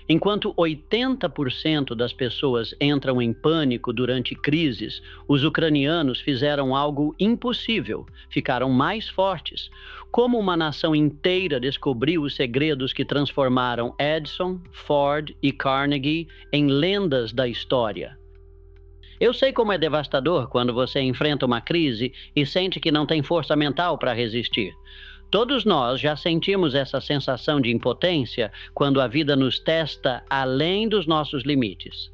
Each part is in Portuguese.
Enquanto 80% das pessoas entram em pânico durante crises, os ucranianos fizeram algo impossível, ficaram mais fortes. Como uma nação inteira descobriu os segredos que transformaram Edison, Ford e Carnegie em lendas da história. Eu sei como é devastador quando você enfrenta uma crise e sente que não tem força mental para resistir. Todos nós já sentimos essa sensação de impotência quando a vida nos testa além dos nossos limites.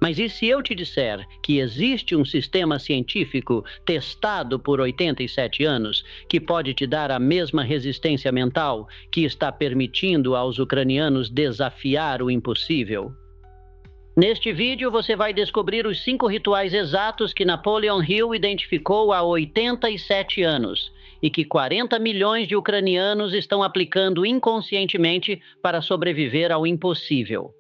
Mas e se eu te disser que existe um sistema científico testado por 87 anos que pode te dar a mesma resistência mental que está permitindo aos ucranianos desafiar o impossível? Neste vídeo você vai descobrir os 5 rituais exatos que Napoleon Hill identificou há 87 anos e que 40 milhões de ucranianos estão aplicando inconscientemente para sobreviver ao impossível.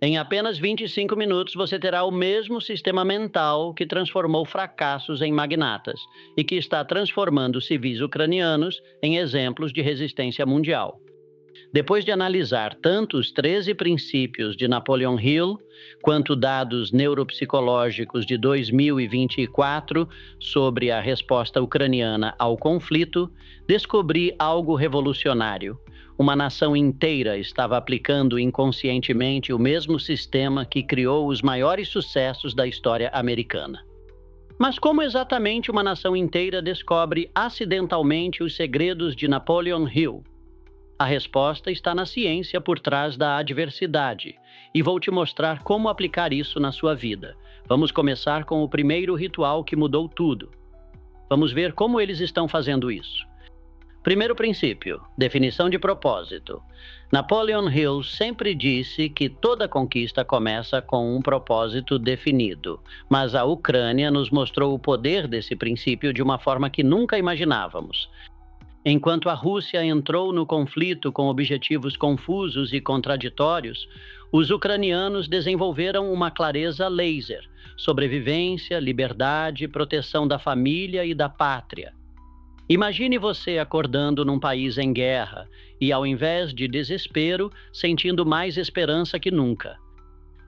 Em apenas 25 minutos você terá o mesmo sistema mental que transformou fracassos em magnatas e que está transformando civis ucranianos em exemplos de resistência mundial. Depois de analisar tanto os 13 princípios de Napoleon Hill, quanto dados neuropsicológicos de 2024 sobre a resposta ucraniana ao conflito, descobri algo revolucionário. Uma nação inteira estava aplicando inconscientemente o mesmo sistema que criou os maiores sucessos da história americana. Mas como exatamente uma nação inteira descobre acidentalmente os segredos de Napoleon Hill? A resposta está na ciência por trás da adversidade, e vou te mostrar como aplicar isso na sua vida. Vamos começar com o primeiro ritual que mudou tudo. Vamos ver como eles estão fazendo isso. Primeiro princípio, definição de propósito. Napoleon Hill sempre disse que toda conquista começa com um propósito definido, mas a Ucrânia nos mostrou o poder desse princípio de uma forma que nunca imaginávamos. Enquanto a Rússia entrou no conflito com objetivos confusos e contraditórios, os ucranianos desenvolveram uma clareza laser: sobrevivência, liberdade, proteção da família e da pátria. Imagine você acordando num país em guerra e, ao invés de desespero, sentindo mais esperança que nunca.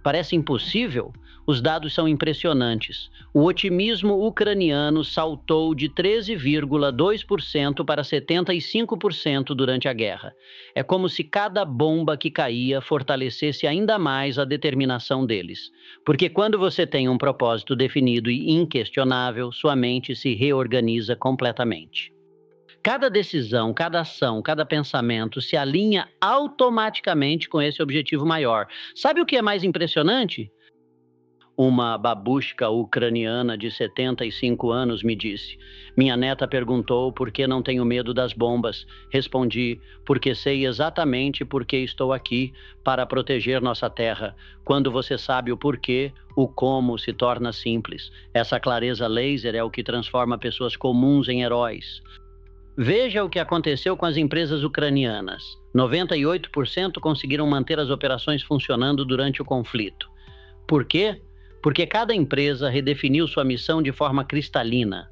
Parece impossível? Os dados são impressionantes. O otimismo ucraniano saltou de 13,2% para 75% durante a guerra. É como se cada bomba que caía fortalecesse ainda mais a determinação deles. Porque quando você tem um propósito definido e inquestionável, sua mente se reorganiza completamente. Cada decisão, cada ação, cada pensamento se alinha automaticamente com esse objetivo maior. Sabe o que é mais impressionante? Uma babushka ucraniana de 75 anos me disse: minha neta perguntou por que não tenho medo das bombas. Respondi: porque sei exatamente por que estou aqui, para proteger nossa terra. Quando você sabe o porquê, o como se torna simples. Essa clareza laser é o que transforma pessoas comuns em heróis. Veja o que aconteceu com as empresas ucranianas. 98% conseguiram manter as operações funcionando durante o conflito. Por quê? Porque cada empresa redefiniu sua missão de forma cristalina.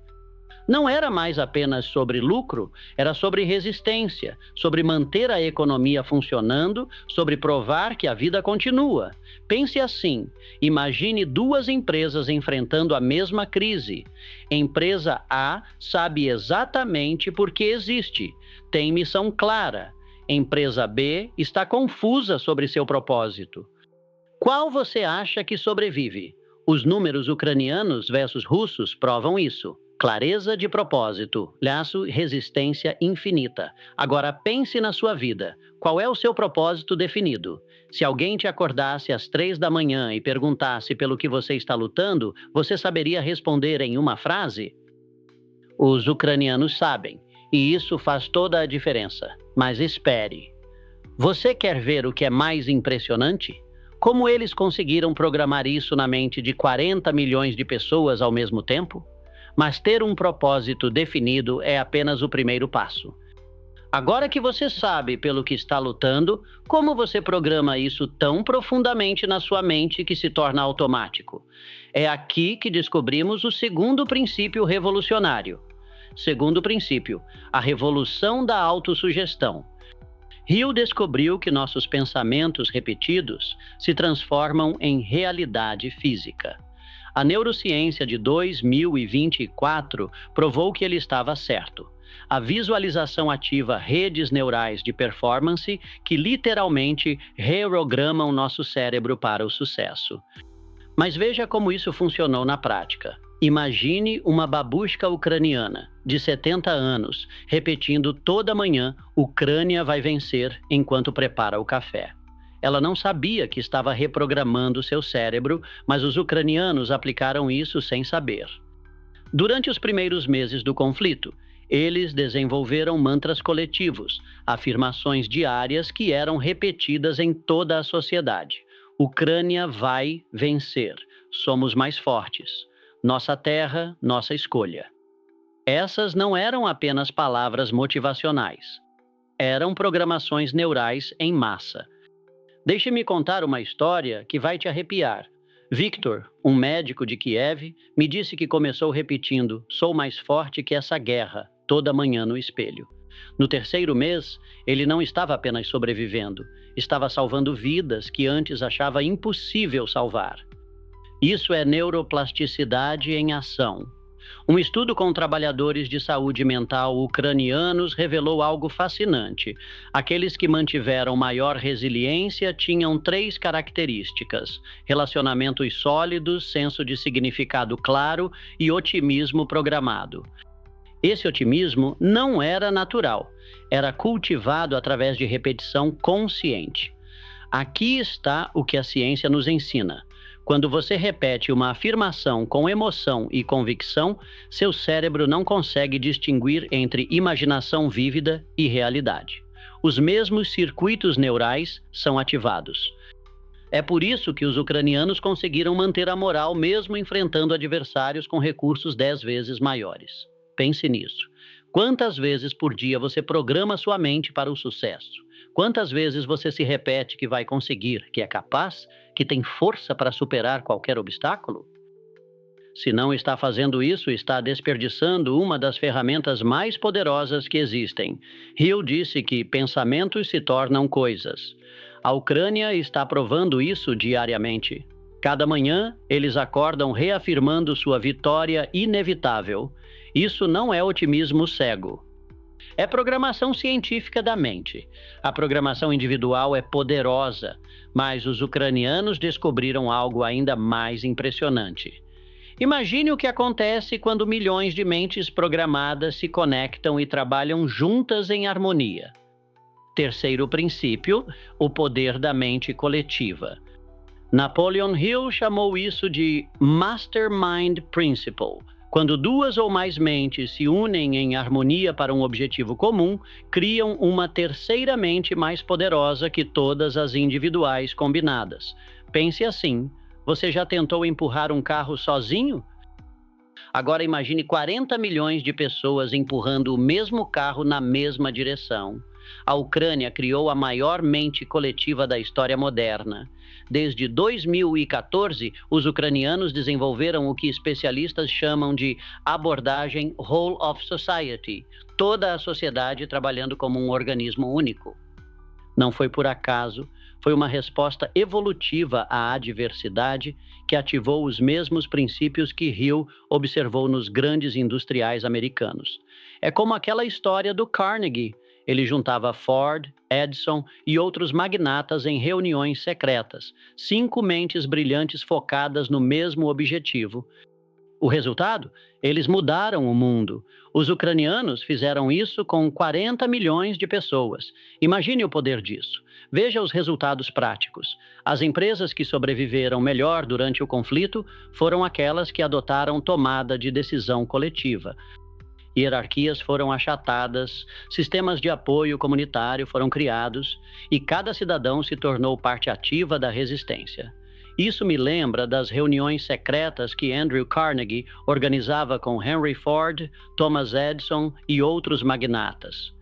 Não era mais apenas sobre lucro, era sobre resistência, sobre manter a economia funcionando, sobre provar que a vida continua. Pense assim: imagine 2 empresas enfrentando a mesma crise. Empresa A sabe exatamente por que existe, tem missão clara. Empresa B está confusa sobre seu propósito. Qual você acha que sobrevive? Os números ucranianos versus russos provam isso. Clareza de propósito, resistência infinita. Agora pense na sua vida. Qual é o seu propósito definido? Se alguém te acordasse às 3 da manhã e perguntasse pelo que você está lutando, você saberia responder em uma frase? Os ucranianos sabem, e isso faz toda a diferença. Mas espere. Você quer ver o que é mais impressionante? Como eles conseguiram programar isso na mente de 40 milhões de pessoas ao mesmo tempo? Mas ter um propósito definido é apenas o primeiro passo. Agora que você sabe pelo que está lutando, como você programa isso tão profundamente na sua mente que se torna automático? É aqui que descobrimos o segundo princípio revolucionário. Segundo princípio, a revolução da autossugestão. Hill descobriu que nossos pensamentos repetidos se transformam em realidade física. A neurociência de 2024 provou que ele estava certo. A visualização ativa redes neurais de performance que literalmente reprogramam nosso cérebro para o sucesso. Mas veja como isso funcionou na prática. Imagine uma babushka ucraniana, de 70 anos, repetindo toda manhã: Ucrânia vai vencer, enquanto prepara o café. Ela não sabia que estava reprogramando seu cérebro, mas os ucranianos aplicaram isso sem saber. Durante os primeiros meses do conflito, eles desenvolveram mantras coletivos, afirmações diárias que eram repetidas em toda a sociedade. Ucrânia vai vencer. Somos mais fortes. Nossa terra, nossa escolha. Essas não eram apenas palavras motivacionais. Eram programações neurais em massa. Deixe-me contar uma história que vai te arrepiar. Victor, um médico de Kiev, me disse que começou repetindo: sou mais forte que essa guerra, toda manhã no espelho. No terceiro mês, ele não estava apenas sobrevivendo, estava salvando vidas que antes achava impossível salvar. Isso é neuroplasticidade em ação. Um estudo com trabalhadores de saúde mental ucranianos revelou algo fascinante. Aqueles que mantiveram maior resiliência tinham 3 características: relacionamentos sólidos, senso de significado claro e otimismo programado. Esse otimismo não era natural, era cultivado através de repetição consciente. Aqui está o que a ciência nos ensina. Quando você repete uma afirmação com emoção e convicção, seu cérebro não consegue distinguir entre imaginação vívida e realidade. Os mesmos circuitos neurais são ativados. É por isso que os ucranianos conseguiram manter a moral mesmo enfrentando adversários com recursos 10 vezes maiores. Pense nisso. Quantas vezes por dia você programa sua mente para o sucesso? Quantas vezes você se repete que vai conseguir, que é capaz, que tem força para superar qualquer obstáculo? Se não está fazendo isso, está desperdiçando uma das ferramentas mais poderosas que existem. Hill disse que pensamentos se tornam coisas. A Ucrânia está provando isso diariamente. Cada manhã, eles acordam reafirmando sua vitória inevitável. Isso não é otimismo cego. É programação científica da mente. A programação individual é poderosa, mas os ucranianos descobriram algo ainda mais impressionante. Imagine o que acontece quando milhões de mentes programadas se conectam e trabalham juntas em harmonia. Terceiro princípio, o poder da mente coletiva. Napoleon Hill chamou isso de Mastermind Principle. Quando 2 ou mais mentes se unem em harmonia para um objetivo comum, criam uma terceira mente mais poderosa que todas as individuais combinadas. Pense assim: você já tentou empurrar um carro sozinho? Agora imagine 40 milhões de pessoas empurrando o mesmo carro na mesma direção. A Ucrânia criou a maior mente coletiva da história moderna. Desde 2014, os ucranianos desenvolveram o que especialistas chamam de abordagem Whole of Society, toda a sociedade trabalhando como um organismo único. Não foi por acaso, foi uma resposta evolutiva à adversidade que ativou os mesmos princípios que Hill observou nos grandes industriais americanos. É como aquela história do Carnegie. Ele juntava Ford, Edison e outros magnatas em reuniões secretas, 5 mentes brilhantes focadas no mesmo objetivo. O resultado? Eles mudaram o mundo. Os ucranianos fizeram isso com 40 milhões de pessoas. Imagine o poder disso. Veja os resultados práticos. As empresas que sobreviveram melhor durante o conflito foram aquelas que adotaram tomada de decisão coletiva. Hierarquias foram achatadas, sistemas de apoio comunitário foram criados e cada cidadão se tornou parte ativa da resistência. Isso me lembra das reuniões secretas que Andrew Carnegie organizava com Henry Ford, Thomas Edison e outros magnatas.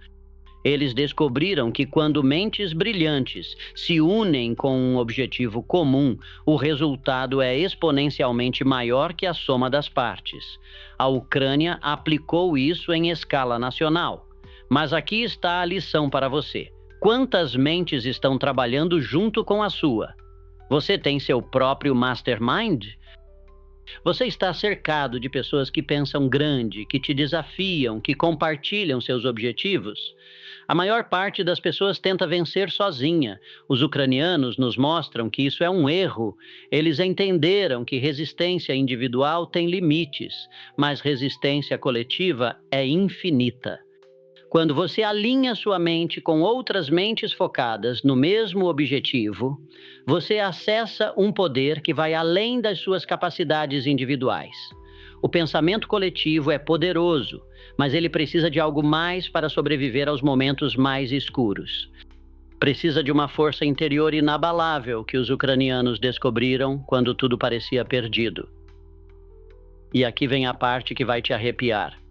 Eles descobriram que quando mentes brilhantes se unem com um objetivo comum, o resultado é exponencialmente maior que a soma das partes. A Ucrânia aplicou isso em escala nacional. Mas aqui está a lição para você. Quantas mentes estão trabalhando junto com a sua? Você tem seu próprio mastermind? Você está cercado de pessoas que pensam grande, que te desafiam, que compartilham seus objetivos? A maior parte das pessoas tenta vencer sozinha. Os ucranianos nos mostram que isso é um erro. Eles entenderam que resistência individual tem limites, mas resistência coletiva é infinita. Quando você alinha sua mente com outras mentes focadas no mesmo objetivo, você acessa um poder que vai além das suas capacidades individuais. O pensamento coletivo é poderoso, mas ele precisa de algo mais para sobreviver aos momentos mais escuros. Precisa de uma força interior inabalável que os ucranianos descobriram quando tudo parecia perdido. E aqui vem a parte que vai te arrepiar.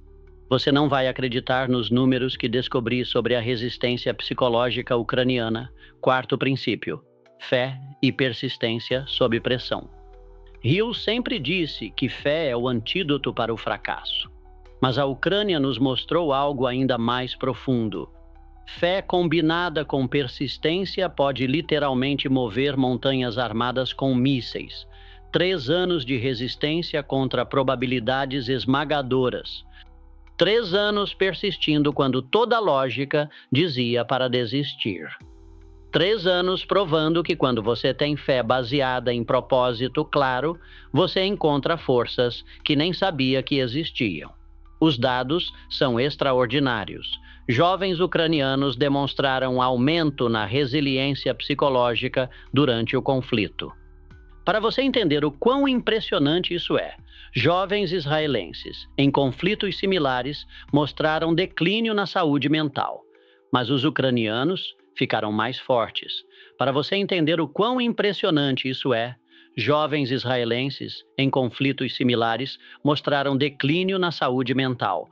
Você não vai acreditar nos números que descobri sobre a resistência psicológica ucraniana. Quarto princípio: fé e persistência sob pressão. Hill sempre disse que fé é o antídoto para o fracasso. Mas a Ucrânia nos mostrou algo ainda mais profundo. Fé combinada com persistência pode literalmente mover montanhas armadas com mísseis. 3 anos de resistência contra probabilidades esmagadoras. 3 anos persistindo quando toda a lógica dizia para desistir. 3 anos provando que quando você tem fé baseada em propósito claro, você encontra forças que nem sabia que existiam. Os dados são extraordinários. Jovens ucranianos demonstraram aumento na resiliência psicológica durante o conflito. Para você entender o quão impressionante isso é, jovens israelenses, em conflitos similares, mostraram declínio na saúde mental, mas os ucranianos ficaram mais fortes. Para você entender o quão impressionante isso é, jovens israelenses, em conflitos similares, mostraram declínio na saúde mental,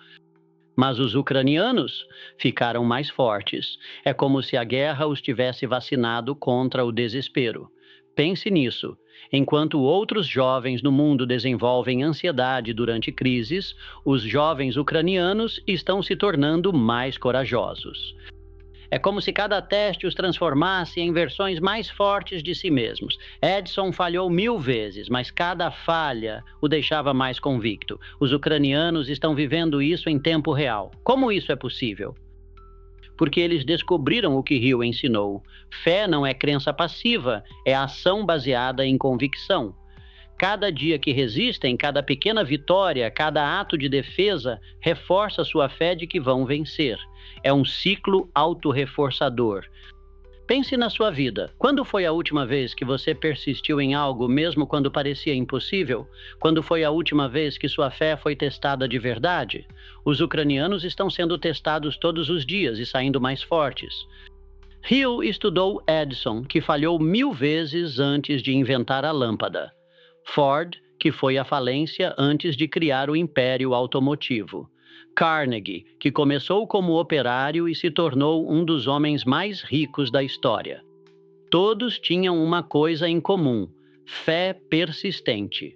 mas os ucranianos ficaram mais fortes. É como se a guerra os tivesse vacinado contra o desespero. Pense nisso. Enquanto outros jovens no mundo desenvolvem ansiedade durante crises, os jovens ucranianos estão se tornando mais corajosos. É como se cada teste os transformasse em versões mais fortes de si mesmos. Edison falhou 1000 vezes, mas cada falha o deixava mais convicto. Os ucranianos estão vivendo isso em tempo real. Como isso é possível? Porque eles descobriram o que Hill ensinou. Fé não é crença passiva, é ação baseada em convicção. Cada dia que resistem, cada pequena vitória, cada ato de defesa, reforça sua fé de que vão vencer. É um ciclo autorreforçador. Pense na sua vida. Quando foi a última vez que você persistiu em algo, mesmo quando parecia impossível? Quando foi a última vez que sua fé foi testada de verdade? Os ucranianos estão sendo testados todos os dias e saindo mais fortes. Hill estudou Edison, que falhou 1000 vezes antes de inventar a lâmpada. Ford, que foi à falência antes de criar o império automotivo. Carnegie, que começou como operário e se tornou um dos homens mais ricos da história. Todos tinham uma coisa em comum: fé persistente.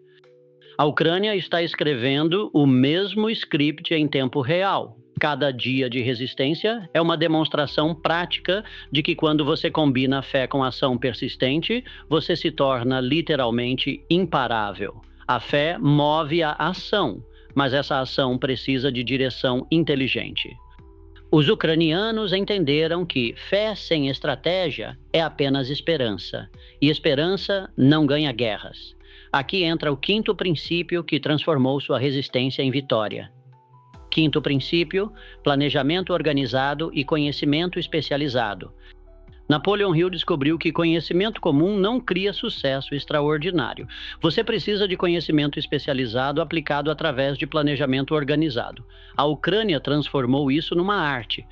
A Ucrânia está escrevendo o mesmo script em tempo real. Cada dia de resistência é uma demonstração prática de que quando você combina fé com ação persistente, você se torna literalmente imparável. A fé move a ação, mas essa ação precisa de direção inteligente. Os ucranianos entenderam que fé sem estratégia é apenas esperança, e esperança não ganha guerras. Aqui entra o 5º princípio que transformou sua resistência em vitória. 5º princípio: planejamento organizado e conhecimento especializado. Napoleon Hill descobriu que conhecimento comum não cria sucesso extraordinário. Você precisa de conhecimento especializado aplicado através de planejamento organizado. A Ucrânia transformou isso numa arte.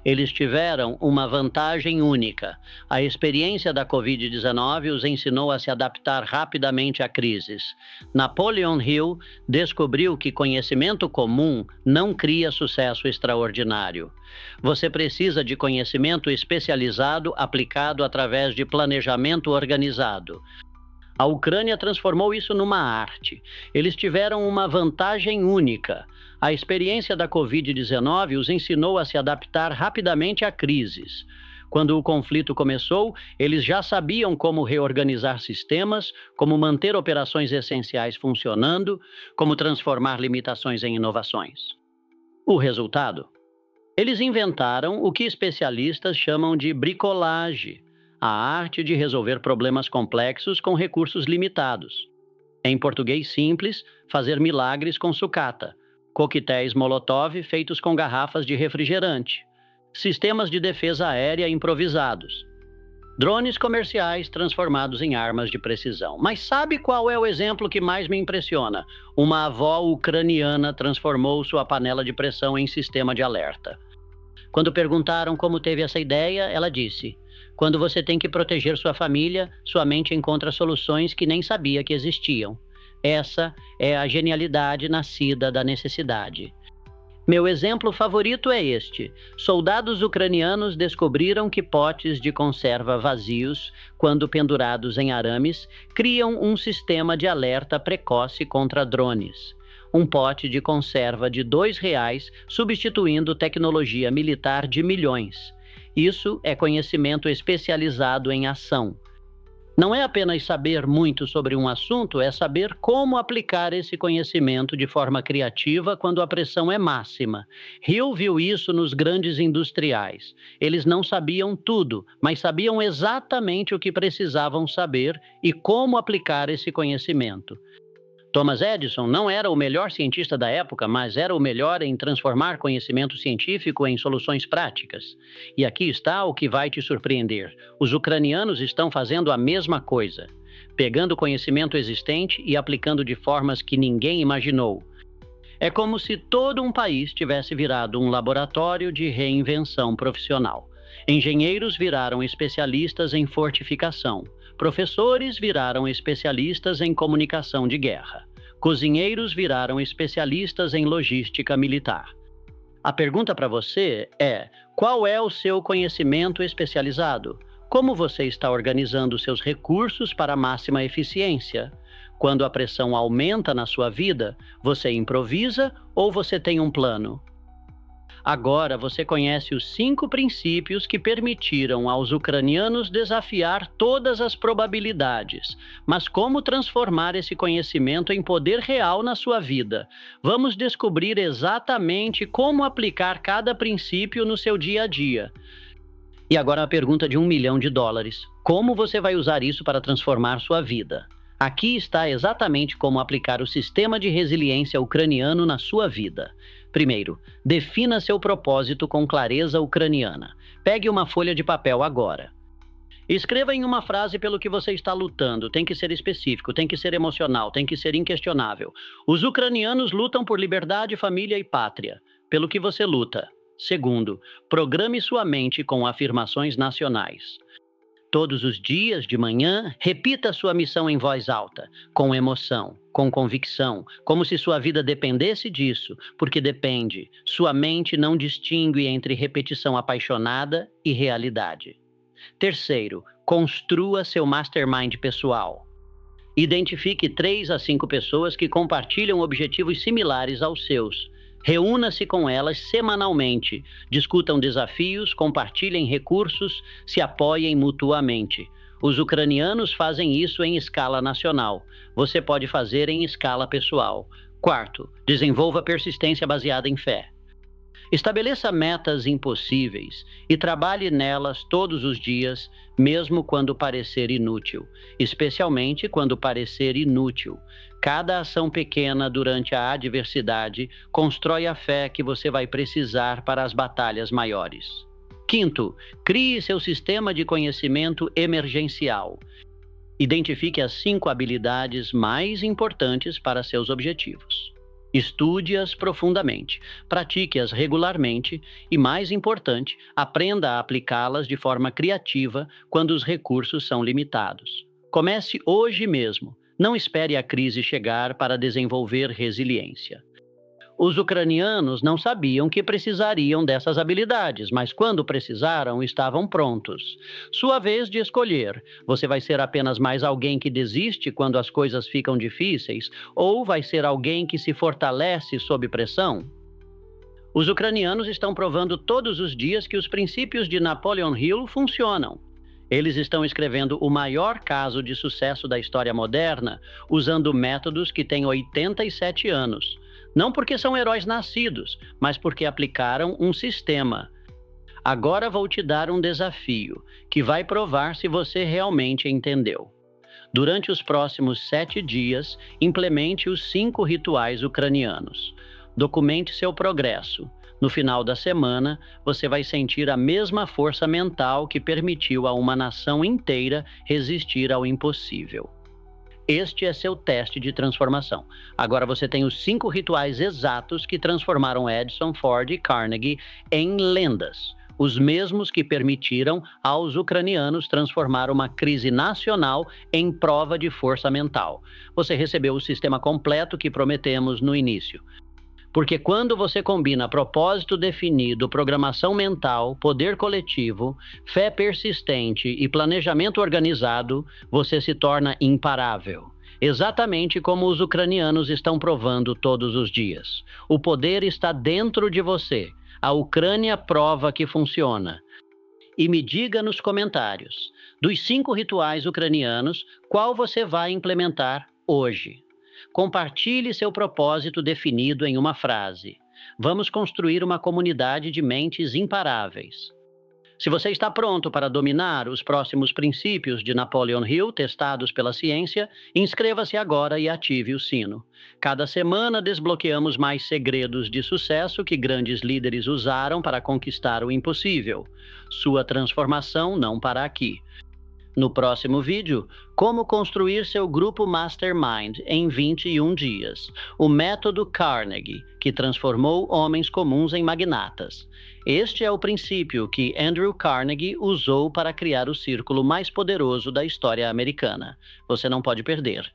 Eles tiveram uma vantagem única. A experiência da Covid-19 os ensinou a se adaptar rapidamente a crises. Napoleon Hill descobriu que conhecimento comum não cria sucesso extraordinário. Você precisa de conhecimento especializado aplicado através de planejamento organizado. A Ucrânia transformou isso numa arte. Eles tiveram uma vantagem única. A experiência da Covid-19 os ensinou a se adaptar rapidamente a crises. Quando o conflito começou, eles já sabiam como reorganizar sistemas, como manter operações essenciais funcionando, como transformar limitações em inovações. O resultado? Eles inventaram o que especialistas chamam de bricolage, a arte de resolver problemas complexos com recursos limitados. Em português simples, fazer milagres com sucata, coquetéis Molotov feitos com garrafas de refrigerante, sistemas de defesa aérea improvisados, drones comerciais transformados em armas de precisão. Mas sabe qual é o exemplo que mais me impressiona? Uma avó ucraniana transformou sua panela de pressão em sistema de alerta. Quando perguntaram como teve essa ideia, ela disse: "Quando você tem que proteger sua família, sua mente encontra soluções que nem sabia que existiam. Essa é a genialidade nascida da necessidade." Meu exemplo favorito é este: soldados ucranianos descobriram que potes de conserva vazios, quando pendurados em arames, criam um sistema de alerta precoce contra drones. Um pote de conserva de R$ 2 substituindo tecnologia militar de milhões. Isso é conhecimento especializado em ação. Não é apenas saber muito sobre um assunto, é saber como aplicar esse conhecimento de forma criativa quando a pressão é máxima. Hill viu isso nos grandes industriais. Eles não sabiam tudo, mas sabiam exatamente o que precisavam saber e como aplicar esse conhecimento. Thomas Edison não era o melhor cientista da época, mas era o melhor em transformar conhecimento científico em soluções práticas. E aqui está o que vai te surpreender: os ucranianos estão fazendo a mesma coisa, pegando conhecimento existente e aplicando de formas que ninguém imaginou. É como se todo um país tivesse virado um laboratório de reinvenção profissional. Engenheiros viraram especialistas em fortificação. Professores viraram especialistas em comunicação de guerra. Cozinheiros viraram especialistas em logística militar. A pergunta para você é: qual é o seu conhecimento especializado? Como você está organizando seus recursos para a máxima eficiência? Quando a pressão aumenta na sua vida, você improvisa ou você tem um plano? Agora você conhece os 5 princípios que permitiram aos ucranianos desafiar todas as probabilidades. Mas como transformar esse conhecimento em poder real na sua vida? Vamos descobrir exatamente como aplicar cada princípio no seu dia a dia. E agora a pergunta de $1 milhão: como você vai usar isso para transformar sua vida? Aqui está exatamente como aplicar o sistema de resiliência ucraniano na sua vida. Primeiro, defina seu propósito com clareza ucraniana. Pegue uma folha de papel agora. Escreva em uma frase pelo que você está lutando. Tem que ser específico, tem que ser emocional, tem que ser inquestionável. Os ucranianos lutam por liberdade, família e pátria. Pelo que você luta. Segundo, programe sua mente com afirmações nacionais. Todos os dias, de manhã, repita sua missão em voz alta, com emoção, com convicção, como se sua vida dependesse disso, porque depende. Sua mente não distingue entre repetição apaixonada e realidade. Terceiro, construa seu mastermind pessoal. Identifique 3 a 5 pessoas que compartilham objetivos similares aos seus. Reúna-se com elas semanalmente, discutam desafios, compartilhem recursos, se apoiem mutuamente. Os ucranianos fazem isso em escala nacional. Você pode fazer em escala pessoal. Quarto, desenvolva persistência baseada em fé. Estabeleça metas impossíveis e trabalhe nelas todos os dias, mesmo quando parecer inútil, especialmente quando parecer inútil. Cada ação pequena durante a adversidade constrói a fé que você vai precisar para as batalhas maiores. Quinto, crie seu sistema de conhecimento emergencial. Identifique as 5 habilidades mais importantes para seus objetivos. Estude-as profundamente, pratique-as regularmente e, mais importante, aprenda a aplicá-las de forma criativa quando os recursos são limitados. Comece hoje mesmo. Não espere a crise chegar para desenvolver resiliência. Os ucranianos não sabiam que precisariam dessas habilidades, mas quando precisaram, estavam prontos. Sua vez de escolher: você vai ser apenas mais alguém que desiste quando as coisas ficam difíceis, ou vai ser alguém que se fortalece sob pressão? Os ucranianos estão provando todos os dias que os princípios de Napoleon Hill funcionam. Eles estão escrevendo o maior caso de sucesso da história moderna, usando métodos que têm 87 anos. Não porque são heróis nascidos, mas porque aplicaram um sistema. Agora vou te dar um desafio, que vai provar se você realmente entendeu. Durante os próximos 7 dias, implemente os 5 rituais ucranianos. Documente seu progresso. No final da semana, você vai sentir a mesma força mental que permitiu a uma nação inteira resistir ao impossível. Este é seu teste de transformação. Agora você tem os 5 rituais exatos que transformaram Edison, Ford e Carnegie em lendas. Os mesmos que permitiram aos ucranianos transformar uma crise nacional em prova de força mental. Você recebeu o sistema completo que prometemos no início. Porque quando você combina propósito definido, programação mental, poder coletivo, fé persistente e planejamento organizado, você se torna imparável. Exatamente como os ucranianos estão provando todos os dias. O poder está dentro de você. A Ucrânia prova que funciona. E me diga nos comentários, dos 5 rituais ucranianos, qual você vai implementar hoje? Compartilhe seu propósito definido em uma frase. Vamos construir uma comunidade de mentes imparáveis. Se você está pronto para dominar os próximos princípios de Napoleon Hill testados pela ciência, inscreva-se agora e ative o sino. Cada semana desbloqueamos mais segredos de sucesso que grandes líderes usaram para conquistar o impossível. Sua transformação não para aqui. No próximo vídeo, como construir seu grupo Mastermind em 21 dias. O método Carnegie, que transformou homens comuns em magnatas. Este é o princípio que Andrew Carnegie usou para criar o círculo mais poderoso da história americana. Você não pode perder.